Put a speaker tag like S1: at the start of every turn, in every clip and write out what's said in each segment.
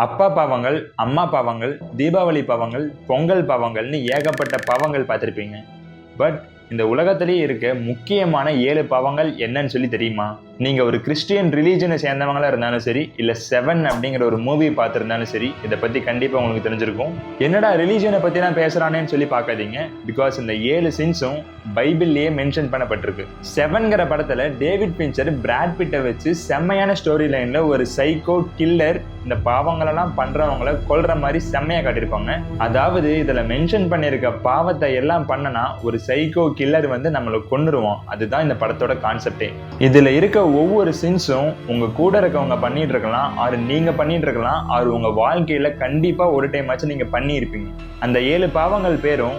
S1: அப்பா பாவங்கள், அம்மா பாவங்கள், தீபாவளி பாவங்கள், பொங்கல் பாவங்கள்னு ஏகப்பட்ட பாவங்கள் பார்த்துருப்பீங்க. பட் இந்த உலகத்திலேயே இருக்க முக்கியமான 7 பாவங்கள் என்னன்னு சொல்லி தெரியுமா? நீங்க ஒரு கிறிஸ்டியன் ரிலீஜனை சேர்ந்தவங்களா இருந்தாலும் சரி, இல்ல 7 அப்படிங்கிற ஒரு மூவி பார்த்துருந்தாலும் சரி, இதை பத்தி கண்டிப்பா உங்களுக்கு தெரிஞ்சிருக்கும். என்னடா ரிலீஜனை பத்தி தான் பேசுறானேன்னு சொல்லி பார்க்காதீங்க. பிகாஸ் இந்த 7 சின்ஸும் பைபிள்லயே மென்ஷன் பண்ணப்பட்டிருக்கு. 7ங்கிற படத்துல டேவிட் பின்ச்சர் பிராட் பிட்டை வச்சு செம்மையான ஸ்டோரி லைன்ல ஒரு சைக்கோ கில்லர் இந்த பாவங்களெல்லாம் பண்றவங்களை கொல்ற மாதிரி செம்மையா காட்டியிருப்பாங்க. அதாவது இதுல மென்ஷன் பண்ணியிருக்க பாவத்தை எல்லாம் பண்ணனா ஒரு சைக்கோ கில்லர் வந்து நம்மளை கொன்னுருவான். அதுதான் இந்த படத்தோட கான்செப்டே. இதுல இருக்க ஒவ்வொரு சின்ஸும் உங்க கூட இருக்கவங்க பண்ணிட்டு இருக்கலாம், ஆறு நீங்க பண்ணிட்டு இருக்கலாம், ஆறு உங்க வாழ்க்கையில கண்டிப்பா ஒரு டைம் ஆச்சு நீங்க பண்ணியிருப்பீங்க. அந்த 7 பாவங்கள் பேரும்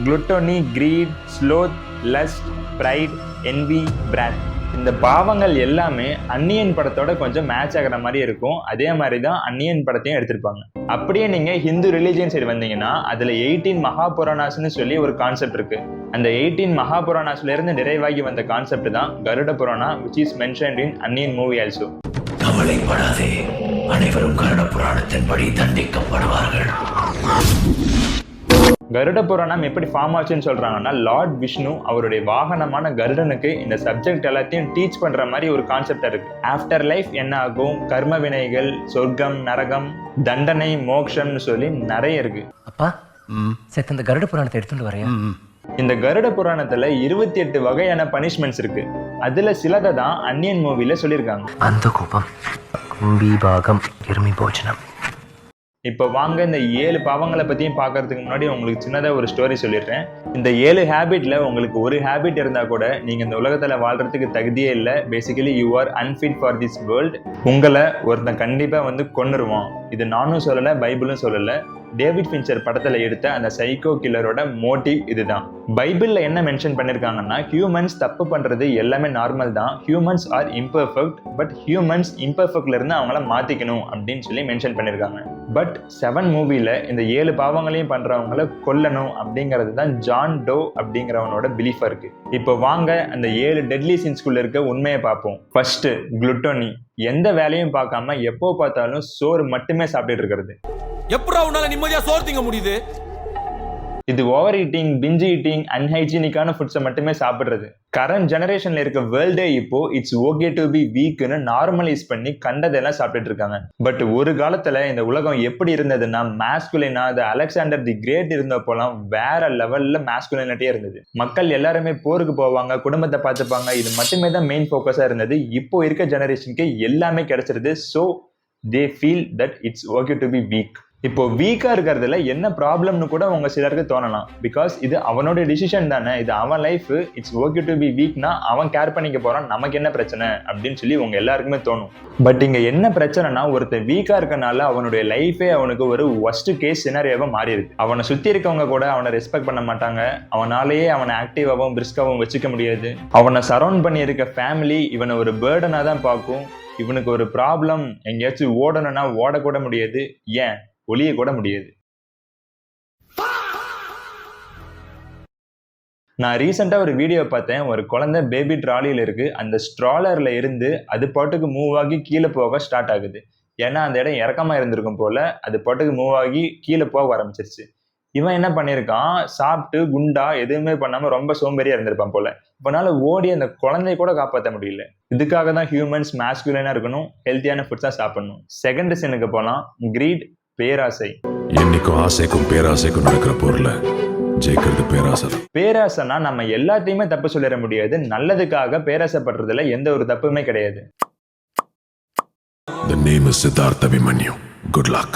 S1: gluttony, greed, sloth, lust, pride, envy, wrath. இந்த பாவங்கள் எல்லாமே அன்னியன் படத்தோட கொஞ்சம் மேட்ச் ஆகிற மாதிரி இருக்கும். அதே மாதிரி தான் அன்னியன் படத்தையும் எடுத்திருப்பாங்க. அப்படியே நீங்க ஹிந்து ரிலீஜியன் சைடு வந்தீங்கன்னா அதுல 18 மகாபுராணாஸ்னு சொல்லி ஒரு கான்செப்ட் இருக்கு. அந்த 18 மகாபுராணாஸ்ல இருந்து நிறைவாகி வந்த கான்செப்ட் தான் Garuda Purana, which is mentioned in Anniyan movie also.
S2: கவலைப்படாதே, அனைவரும் கருட புராணத்தின்படி தண்டிக்கப்படுவார்கள்.
S1: கருட புராணம் எப்படி ஃபார்ம் ஆச்சுன்னு சொல்றாங்கன்னா, லார்ட் விஷ்ணு அவருடைய வாகனமான கருடனுக்கு இந்த சப்ஜெக்ட் எல்லாத்தையும் டீச் பண்ற மாதிரி ஒரு கான்செப்ட் இருக்கு. ஆஃப்டர் லைஃப் என்ன ஆகும், கர்ம வினைகள், சொர்க்கம், நரகம், தண்டனை, மோக்ஷம்னு சொல்லி நிறைய இருக்கு.
S3: அப்பா சேர்த்து இந்த கருட புராணத்தை எடுத்துட்டு வரையா?
S1: இந்த கருட புராணத்துல 28 வகையான பனிஷ்மெண்ட்ஸ் இருக்கு. அதுல சிலதை தான் அன்னியன் மூவில சொல்லியிருக்காங்க.
S3: அந்த கோபம், கும்பிபாகம், எருமி போஜனம்.
S1: இப்போ வாங்க இந்த 7 பாவங்களை பற்றியும் பார்க்கறதுக்கு முன்னாடி உங்களுக்கு சின்னதாக ஒரு ஸ்டோரி சொல்லிடுறேன். இந்த 7 ஹேபிட்ல உங்களுக்கு ஒரு ஹேபிட் இருந்தால் கூட நீங்கள் இந்த உலகத்தில் வாழ்றதுக்கு தகுதியே இல்லை. Basically you are unfit for this world. உங்களை ஒருத்தன் கண்டிப்பாக வந்து கொன்னுருவான். இது நானும் சொல்லலை, பைபிளும் சொல்லலை. டேவிட் பின்ச்சர் படத்துல எடுத்த அந்த சைக்கோ கில்லரோட மோட்டிவ் இதுதான். பைபிள்ல என்ன மென்ஷன் பண்ணிருக்காங்கன்னா, ஹியூமன்ஸ் தப்பு பண்றது எல்லாமே நார்மல் தான், humans are imperfect, but humans இம்பர்ஃபெக்ட்ல இருந்து அவங்கள மாத்திக்கணும் அப்படின்னு சொல்லி மென்ஷன் பண்ணிருக்காங்க. பட் 7 மூவில இந்த 7 பாவங்களையும் பண்றவங்களை கொல்லணும் அப்படிங்கிறது தான் ஜான் டோ அப்படிங்கிறவனோட பிலீஃபா இருக்கு. இப்போ வாங்க அந்த 7 டெட்லி சின்ஸ்குள்ள இருக்க உண்மையை பார்ப்போம். ஃபர்ஸ்ட், குளுட்டோனி. எந்த வேலையும் பார்க்காம எப்போ பார்த்தாலும் சோறு மட்டுமே சாப்பிட்டுட்டு இருக்கிறது.
S4: எப்படா உன்னால நிம்மதியா சோறு திங்க முடியுது?
S1: இது ஓவர் ஈட்டிங், பிஞ்ச் ஈட்டிங், அன்ஹைஜீனிக்கான ஃபுட்ஸை மட்டுமே சாப்பிடுறது. கரண்ட் ஜெனரேஷன்ல இருக்க வேர்ல்டே இப்போ இட்ஸ் ஓகே டு பி வீக்னு நார்மலைஸ் பண்ணி கண்டதெல்லாம் சாப்பிட்டுட்டு இருக்காங்க. பட் ஒரு காலத்துல இந்த உலகம் எப்படி இருந்ததுன்னா, மாஸ்குலினா, அது அலெக்சாண்டர் தி கிரேட் இருந்தப்போலாம் வேற லெவல்ல மாஸ்குலினிட்டியே இருந்தது. மக்கள் எல்லாருமே போருக்கு போவாங்க, குடும்பத்தை பார்த்துப்பாங்க, இது மட்டுமே தான் மெயின் ஃபோக்கஸா இருந்தது. இப்போ இருக்க ஜெனரேஷனுக்கு எல்லாமே கிடைச்சிருது. So they feel that it's okay to be weak. இப்போ வீக்கா இருக்கிறதுல என்ன ப்ராப்ளம்னு கூட உங்க சிலருக்கு தோணலாம். பிகாஸ் இது அவனோட டிசிஷன் தானே, இது அவன் life, it's okay to be வீக்னா அவன் கேர் பண்ணிக்க போறான், நமக்கு என்ன பிரச்சனை அப்படின்னு சொல்லி உங்க எல்லாருக்குமே தோணும். பட் இங்க என்ன பிரச்சனைனா, ஒருத்தர் வீக்கா இருக்கனால அவனுடைய லைஃபே அவனுக்கு ஒரு ஒர்ஸ்ட் கேஸ் சினாரியாவா மாறி இருக்கு. அவனை சுத்தி இருக்கவங்க கூட அவனை ரெஸ்பெக்ட் பண்ண மாட்டாங்க, அவனாலேயே அவனை ஆக்டிவாகவும் பிரிஸ்காவும் வச்சுக்க முடியாது. அவனை சரௌண்ட் பண்ணி இருக்க ஃபேமிலி இவனை ஒரு பேர்டனா தான் பார்க்கும். இவனுக்கு ஒரு ப்ராப்ளம், எங்கேயாச்சும் ஓடணும்னா ஓடக்கூட முடியாது, ஏன் ஒளிய கூட முடியாது. நான் ரீசெண்டா ஒரு வீடியோ பார்த்தேன். ஒரு குழந்தை பேபி ட்ராலியில இருக்கு. அந்த ஸ்ட்ராலர்ல இருந்து அது பாட்டுக்கு மூவ் ஆகி கீழே போக ஸ்டார்ட் ஆகுது. ஏன்னா அந்த இடம் இறக்கமா இருந்திருக்கும் போல, அது பாட்டுக்கு மூவ் ஆகி கீழே போக ஆரம்பிச்சிருச்சு. இவன் என்ன பண்ணியிருக்கான், சாப்பிட்டு குண்டா எதுவுமே பண்ணாம ரொம்ப சோம்பேறியா இருந்திருப்பான் போல. இப்பனால ஓடி அந்த குழந்தைய கூட காப்பாற்ற முடியல. இதுக்காக தான் ஹியூமன்ஸ் மாஸ்குலினா இருக்கணும், ஹெல்த்தியான ஃபுட்ஸ் தான் சாப்பிடணும். செகண்ட் சீனுக்கு போலாம். கிரீட், பேராசை.
S5: என்னைக்கும் ஆசைக்கும் பேராசைக்கும் நடக்கிற பொருள ஜெயிக்கிறது பேராசை.
S1: பேராசைனா நம்ம எல்லாத்தையுமே தப்பு சொல்லிட முடியாது. நல்லதுக்காக பேராசைப்படுறதுல எந்த ஒரு தப்புமே கிடையாது.
S5: The name is Siddhartha Abhimanyu. Good luck.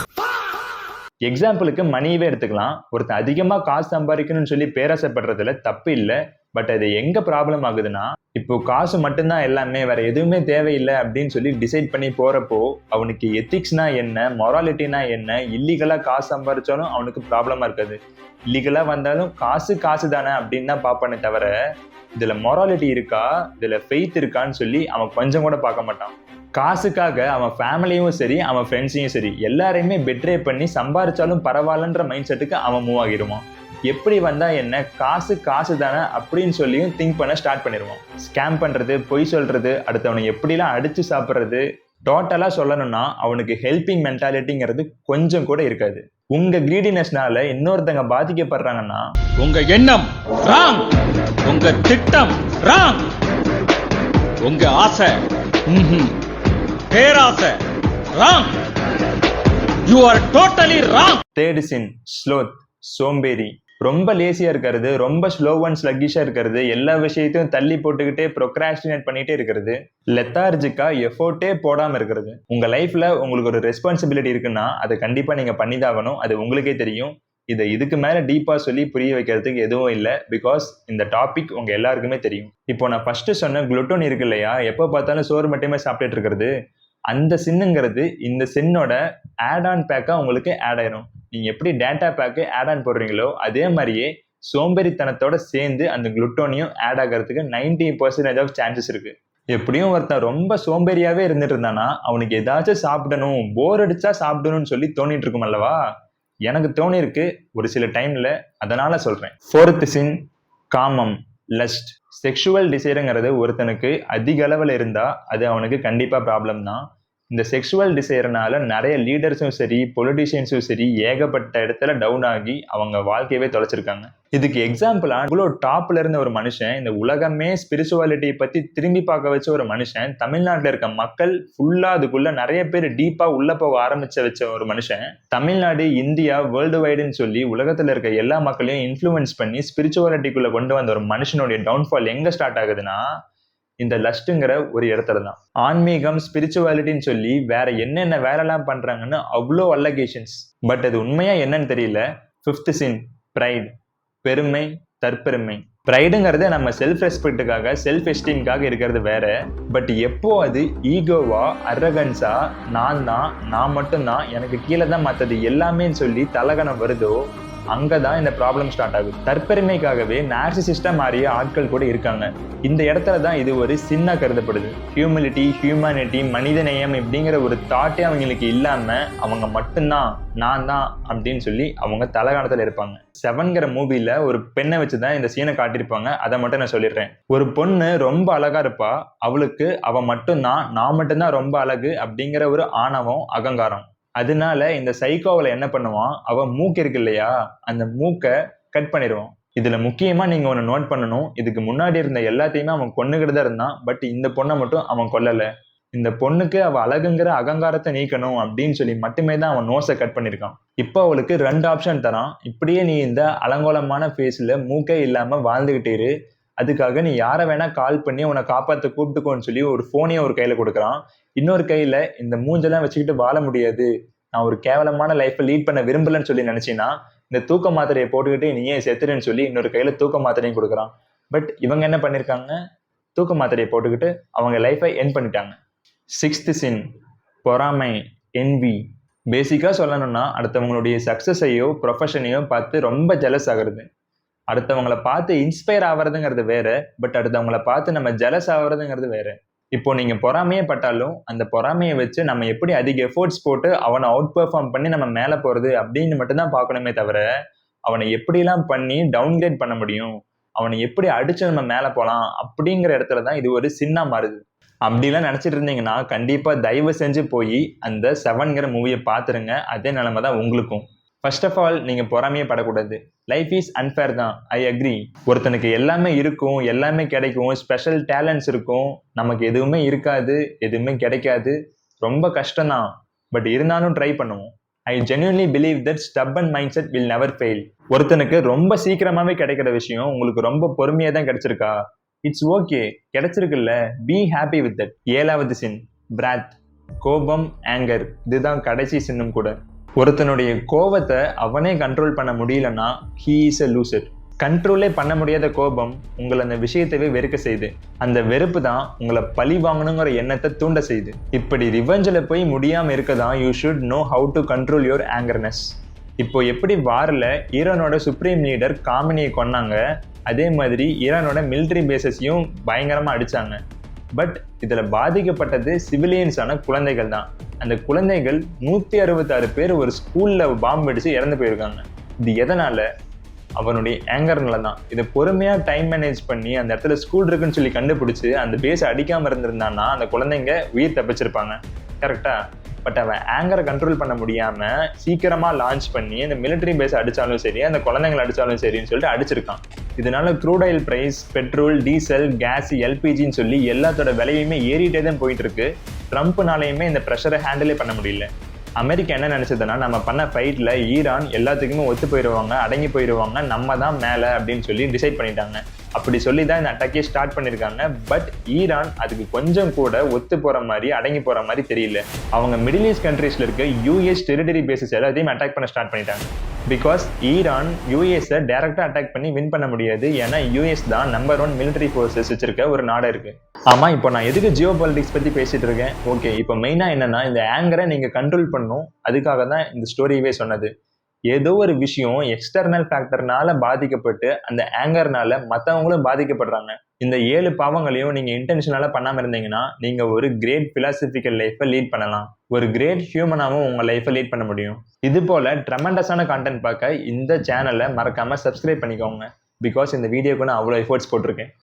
S1: எக்ஸாம்பிளுக்கு மணியவே எடுத்துக்கலாம். ஒருத்தர் அதிகமா காசு சம்பாதிக்கணும்னு சொல்லி பேராசைப்படுறதுல தப்பு இல்லை. பட் அது எங்க ப்ராப்ளம் ஆகுதுன்னா, இப்போ காசு மட்டும்தான் எல்லாமே, வேற எதுவுமே தேவையில்லை அப்படின்னு சொல்லி டிசைட் பண்ணி போறப்போ அவனுக்கு எத்திக்ஸ்னா என்ன, மொராலிட்டினா என்ன, இல்லீகலா காசு சம்பாதிச்சாலும் அவனுக்கு ப்ராப்ளமா இருக்காது. இல்லீகலா வந்தாலும் காசு தானே அப்படின்னு தான் பார்ப்பானே தவிர, இதுல மொராலிட்டி இருக்கா, இதுல ஃபெய்த் இருக்கான்னு சொல்லி அவன் கொஞ்சம் கூட பார்க்க மாட்டான். காசுக்காக அவன் ஃபேமிலியும் சரி, அவன் ஃப்ரெண்ட்ஸையும் சரி, எல்லாரையுமே பெட்ரே பண்ணி சம்பாதிச்சாலும் பரவாயில்லன்ற மைண்ட் செட்டுக்கு அவன் மூவ் ஆகிடுவான். எப்படி வந்தா என்ன, காசு தானே அப்படின்னு சொல்லியும் திங்க் பண்ண ஸ்டார்ட் பண்ணிடுவான். ஸ்கேம் பண்றது, பொய் சொல்றது, அடுத்தவனை எப்படிலாம் அடிச்சு சாப்பிட்றது, டோட்டலாக சொல்லணும்னா அவனுக்கு ஹெல்பிங் மென்டாலிட்டிங்கிறது கொஞ்சம் கூட இருக்காது. உங்க கிரீடினஸ்னால இன்னொருத்தங்க பாதிக்கப்படுறாங்கன்னா
S6: உங்க எண்ணம் ராங், உங்க திட்டம் ராங், உங்க ஆசை பேராசை wrong. You are totally wrong.
S1: Third sin sloth, சோம்பேறி. ரொம்ப லேசியா இருக்கிறது, ரொம்ப ஸ்லோ அண்ட் ஸ்லக்கிஷா இருக்கிறது, எல்லா விஷயத்தையும் தள்ளி போட்டுக்கிட்டே ப்ரொக்ராஸ்டினேட் பண்ணிட்டே இருக்கிறது, லெத்தார்ஜிக்கா எஃபோர்ட்டே போடாம இருக்கிறது. உங்க லைஃப்ல உங்களுக்கு ஒரு ரெஸ்பான்சிபிலிட்டி இருக்குன்னா அதை கண்டிப்பா நீங்க பண்ணிதாகணும். அது உங்களுக்கே தெரியும். இதை இதுக்கு மேல டீப்பா சொல்லி புரிய வைக்கிறதுக்கு எதுவும் இல்லை. பிகாஸ் இந்த டாபிக் உங்க எல்லாருக்குமே தெரியும். இப்போ நான் ஃபர்ஸ்ட் சொன்ன குளுட்டோன் இருக்கு இல்லையா, எப்போ பார்த்தாலும் சோறு மட்டுமே சாப்பிட்டுட்டு இருக்கிறது, அந்த சின்னுங்கிறது இந்த சின்னோட ஆட் ஆன் பேக்கா உங்களுக்கு ஆட் ஆயிரும். நீங்க எப்படி டேட்டா பேக்கு ஆட் ஆன் போடுறீங்களோ அதே மாதிரியே சோம்பேறித்தனத்தோட சேர்ந்து அந்த குளுட்டோனியும் ஆட் ஆகிறதுக்கு 90% ஆஃப் சான்சஸ் இருக்கு. எப்படியும் ஒருத்தன் ரொம்ப சோம்பேறியாவே இருந்துட்டு இருந்தானா அவனுக்கு ஏதாச்சும் சாப்பிடணும், போர் அடிச்சா சாப்பிடணும்னு சொல்லி தோணிட்டு இருக்கும் அல்லவா? எனக்கு தோணி இருக்கு ஒரு சில டைம்ல, அதனால சொல்றேன். ஃபோர்த் சின் காமம், லஸ்ட். செக்ஷுவல் டிசைருங்கிறது ஒருத்தனுக்கு அதிக அளவில் இருந்தா அது அவனுக்கு கண்டிப்பா ப்ராப்ளம் தான். இந்த செக்ஷுவல் டிசைர்னால நிறைய லீடர்ஸும் சரி, பொலிட்டிஷியன்ஸும் சரி ஏகப்பட்ட இடத்துல டவுன் ஆகி அவங்க வாழ்க்கையவே தொலைச்சிருக்காங்க. இதுக்கு எக்ஸாம்பிளா இவ்வளோ டாப்ல இருந்த ஒரு மனுஷன், இந்த உலகமே ஸ்பிரிச்சுவாலிட்டியை பத்தி திரும்பி பார்க்க வச்ச ஒரு மனுஷன், தமிழ்நாட்டில் இருக்க மக்கள் ஃபுல்லா அதுக்குள்ள நிறைய பேர் டீப்பா உள்ள போக வச்ச ஒரு மனுஷன், தமிழ்நாடு, இந்தியா, வேர்ல்டு வைடுன்னு சொல்லி உலகத்துல இருக்க எல்லா மக்களையும் இன்ஃப்ளூயன்ஸ் பண்ணி ஸ்பிரிச்சுவாலிட்டிக்குள்ள கொண்டு வந்த ஒரு மனுஷனுடைய டவுன்ஃபால் எங்க ஸ்டார்ட் ஆகுதுன்னா இந்த லஸ்ட்டுங்கிற ஒரு இடத்துல தான். ஆன்மீகம், ஸ்பிரிச்சுவாலிட்டின்னு சொல்லி வேற என்னென்ன வேலைலாம் பண்றாங்கன்னு அவ்வளோ அலகேஷன்ஸ். பட் அது உண்மையா என்னன்னு தெரியல. ஃபிஃப்த் சின் ப்ரைட், பெருமை, தற்பெருமை. ப்ரைடுங்கிறது நம்ம செல்ஃப் ரெஸ்பெக்டுக்காக, செல்ஃப் எஸ்டீம்காக இருக்கிறது வேற. பட் எப்போ அது ஈகோவா, அரகன்ஸா, நான் மட்டும்தான், எனக்கு கீழே தான் மற்றது எல்லாமே சொல்லி தலகணம் வருதோ அங்கதான் இந்த ப்ராப்ளம் ஸ்டார்ட் ஆகுது. தற்பெருமைக்காகவே நார்சிசிஸ்டா மாறிய ஆட்கள் கூட இருக்காங்க. இந்த இடத்துல தான் இது ஒரு சின்ன கருதப்படுது. ஹியூமிலிட்டி, ஹியூமனிட்டி, மனிதநேயம் இப்படிங்கிற ஒரு தாட்டே அவங்களுக்கு இல்லாம அவங்க மட்டும்தான் நான் தான் அப்படின்னு சொல்லி அவங்க தலகாணத்துல இருப்பாங்க. 7ங்கிற மூவில ஒரு பெண்ணை வச்சுதான் இந்த சீனை காட்டியிருப்பாங்க. அதை மட்டும் நான் சொல்லிடுறேன். ஒரு பொண்ணு ரொம்ப அழகா இருப்பா, அவளுக்கு அவ மட்டும்தான், நான் மட்டும்தான் ரொம்ப அழகு அப்படிங்கிற ஒரு ஆணவம், அகங்காரம். அதனால இந்த சைக்கோவில் என்ன பண்ணுவான், அவன் மூக்கு இருக்கு இல்லையா, அந்த மூக்கை கட் பண்ணிடுவான். இதுல முக்கியமா நீங்க ஒன்று நோட் பண்ணணும், இதுக்கு முன்னாடி இருந்த எல்லாத்தையுமே அவன் கொன்னுகிட்டு தான் இருந்தான். பட் இந்த பொண்ணை மட்டும் அவன் கொல்லலை. இந்த பொண்ணுக்கு அவ அழகுங்கிற அகங்காரத்தை நீக்கணும் அப்படின்னு சொல்லி மட்டுமே தான் அவன் நோஸை கட் பண்ணியிருக்கான். இப்போ அவளுக்கு 2 ஆப்ஷன் தரான். இப்படியே நீ இந்த அலங்கோலமான ஃபேஸ்ல மூக்கே இல்லாம வாழ்ந்துகிட்டே இரு, அதுக்காக நீ யாரை வேணா கால் பண்ணி உன்னை காப்பாற்ற கூப்பிட்டுக்கோன்னு சொல்லி ஒரு ஃபோனையும் ஒரு கையில கொடுக்குறான். இன்னொரு கையில இந்த மூஞ்செல்லாம் வச்சுக்கிட்டு வாழ முடியாது, நான் ஒரு கேவலமான லைஃப்பை லீட் பண்ண விரும்பலன்னு சொல்லி நினைச்சின்னா இந்த தூக்க மாத்திரையை போட்டுக்கிட்டு நீயே செத்துருன்னு சொல்லி இன்னொரு கையில தூக்க மாத்திரையும் கொடுக்குறான். பட் இவங்க என்ன பண்ணிருக்காங்க, தூக்க மாத்திரையை போட்டுக்கிட்டு அவங்க லைஃபை எண்ட் பண்ணிட்டாங்க. 6th சின் பொறாமை, என்வி. பேசிக்கா சொல்லணும்னா அடுத்தவங்களுடைய சக்சஸையோ ப்ரொஃபஷனையோ பார்த்து ரொம்ப ஜெலஸ் ஆகுறது. அடுத்தவங்களை பார்த்து இன்ஸ்பயர் ஆகுறதுங்கிறது வேற, பட் அடுத்தவங்களை பார்த்து நம்ம ஜெலஸ் ஆகுறதுங்கிறது வேற. இப்போ நீங்க பொறாமையே பட்டாலும் அந்த பொறாமையை வச்சு நம்ம எப்படி அதிக எஃபோர்ட்ஸ் போட்டு அவனை அவுட் பெர்ஃபார்ம் பண்ணி நம்ம மேலே போறது அப்படின்னு மட்டும்தான் பார்க்கணுமே தவிர அவனை எப்படிலாம் பண்ணி டவுன்கிரேட் பண்ண முடியும், அவனை எப்படி அடிச்சு நம்ம மேலே போகலாம் அப்படிங்கிற இடத்துல தான் இது ஒரு சின்ன மாறுது. அப்படிலாம் நினச்சிட்டு இருந்தீங்கன்னா கண்டிப்பா தயவு செஞ்சு போய் அந்த 7ங்கிற மூவியை பார்த்துருங்க. அதே நிலைமை தான் உங்களுக்கும். ஃபர்ஸ்ட் ஆஃப் ஆல் நீங்க பொறாமையே படக்கூடாது. லைஃப் இஸ் அன்ஃபேர் தான், ஐ அக்ரி. ஒருத்தனுக்கு எல்லாமே இருக்கும், எல்லாமே கிடைக்கும், ஸ்பெஷல் டேலண்ட்ஸ் இருக்கும், நமக்கு எதுவுமே இருக்காது, எதுவுமே கிடைக்காது, ரொம்ப கஷ்டம்தான். பட் இருந்தாலும் ட்ரை பண்ணுவோம். I genuinely believe that stubborn mindset will never fail. ஒருத்தனுக்கு ரொம்ப சீக்கிரமாவே கிடைக்கிற விஷயம் உங்களுக்கு ரொம்ப பொறுமையா தான் கிடைச்சிருக்கா, இட்ஸ் ஓகே, கிடைச்சிருக்குல்ல, பி ஹாப்பி வித் தட். 7வது சின் பிராத், கோபம், ஆங்கர். இதுதான் கடைசி சின்னும் கூட. ஒருத்தனுடைய கோபத்தை அவனே கண்ட்ரோல் பண்ண முடியலன்னா ஹீ இஸ் எ லூசர். கண்ட்ரோலே பண்ண முடியாத கோபம் உங்களை அந்த விஷயத்தவே வெறுக்க செய்யுது. அந்த வெறுப்பு தான் உங்களை பழி வாங்கணுங்கிற எண்ணத்தை தூண்ட செய்யுது. இப்படி ரிவெஞ்சில் போய் முடியாமல் இருக்க தான் you should know how to control your angerness. இப்போ எப்படி வாரில் ஈரானோட சுப்ரீம் லீடர் காமினியை கொன்னாங்க, அதே மாதிரி ஈரானோட மிலிட்ரி பேசஸையும் பயங்கரமாக அடித்தாங்க. பட் இதில் பாதிக்கப்பட்டது சிவிலியன்ஸான குழந்தைகள் தான். அந்த குழந்தைகள் 166 பேர் ஒரு ஸ்கூலில் பாம்பு அடித்து இறந்து போயிருக்காங்க. இது எதனால்? அவனுடைய ஆங்கர்னால தான். இதை பொறுமையாக டைம் மேனேஜ் பண்ணி அந்த இடத்துல ஸ்கூல் இருக்குன்னு சொல்லி கண்டுபிடிச்சி அந்த பேஸை அடிக்காமல் இருந்திருந்தான்னா அந்த குழந்தைங்க உயிர் தப்பிச்சிருப்பாங்க. கரெக்டா? பட் அவன் ஆங்கரை கண்ட்ரோல் பண்ண முடியாம சீக்கிரமா லான்ச் பண்ணி அந்த மிலிட்டரி பேஸ் அடிச்சாலும் சரி, அந்த குழந்தைங்களை அடிச்சாலும் சரின்னு சொல்லிட்டு அடிச்சிருக்கான். இதனால crude oil price, petrol, diesel, gas, எல்பிஜின்னு சொல்லி எல்லாத்தோட விலையுமே ஏறிட்டே தான் போயிட்டு இருக்கு. ட்ரம்ப்னாலையுமே இந்த ப்ரெஷரை ஹேண்டிலே பண்ண முடியல. அமெரிக்கா என்ன நினைச்சதுன்னா, நம்ம பண்ண ஃபைட்ல ஈரான் எல்லாத்துக்குமே ஒத்து போயிடுவாங்க, அடங்கி போயிடுவாங்க, நம்ம தான் மேலே அப்படின்னு சொல்லி டிசைட் பண்ணிட்டாங்க. அப்படி சொல்லி தான் இந்த அட்டாக்கே ஸ்டார்ட் பண்ணியிருக்காங்க. பட் ஈரான் அதுக்கு கொஞ்சம் கூட ஒத்து போற மாதிரி, அடங்கி போற மாதிரி தெரியல. அவங்க மிடில் ஈஸ்ட் கண்ட்ரீஸ்ல இருக்க யூஎஸ் டெரிட்டரி பேசஸ் எல்லாத்தையும் அட்டாக் பண்ண ஸ்டார்ட் பண்ணிட்டாங்க. பிகாஸ் ஈரான் யூஎஸை டைரக்டா அட்டாக் பண்ணி வின் பண்ண முடியாது. ஏன்னா யூஎஸ் தான் நம்பர் 1 மிலிட்டரி ஃபோர்ஸஸ் வச்சிருக்க ஒரு நாடு இருக்கு. ஆமா, இப்போ நான் எதுக்கு ஜியோ பாலிடிக்ஸ் பத்தி பேசிட்டு இருக்கேன்? ஓகே, இப்போ மெயினா என்னன்னா, இந்த ஆங்கரை நீங்க கண்ட்ரோல் பண்ணும். அதுக்காக தான் இந்த ஸ்டோரியவே சொன்னது. ஏதோ ஒரு விஷயம் எக்ஸ்டர்னல் ஃபேக்டர்னால பாதிக்கப்பட்டு அந்த ஆங்கர்னால மற்றவங்களும் பாதிக்கப்படுறாங்க. இந்த 7 பாவங்களையும் நீங்க இன்டென்ஷனால பண்ணாம இருந்தீங்கன்னா, நீங்க ஒரு கிரேட் பிலாசபிக்கல் லைஃபை லீட் பண்ணலாம். ஒரு கிரேட் ஹியூமனாவும் உங்க லைஃபை லீட் பண்ண முடியும். இது போல ட்ரெமெண்டஸான கான்டென்ட் பார்க்க இந்த சேனலை மறக்காம சப்ஸ்கிரைப் பண்ணிக்கோங்க. பிகாஸ் இந்த வீடியோக்கு நான் அவ்வளோ எஃபோர்ட்ஸ் போட்டிருக்கேன்.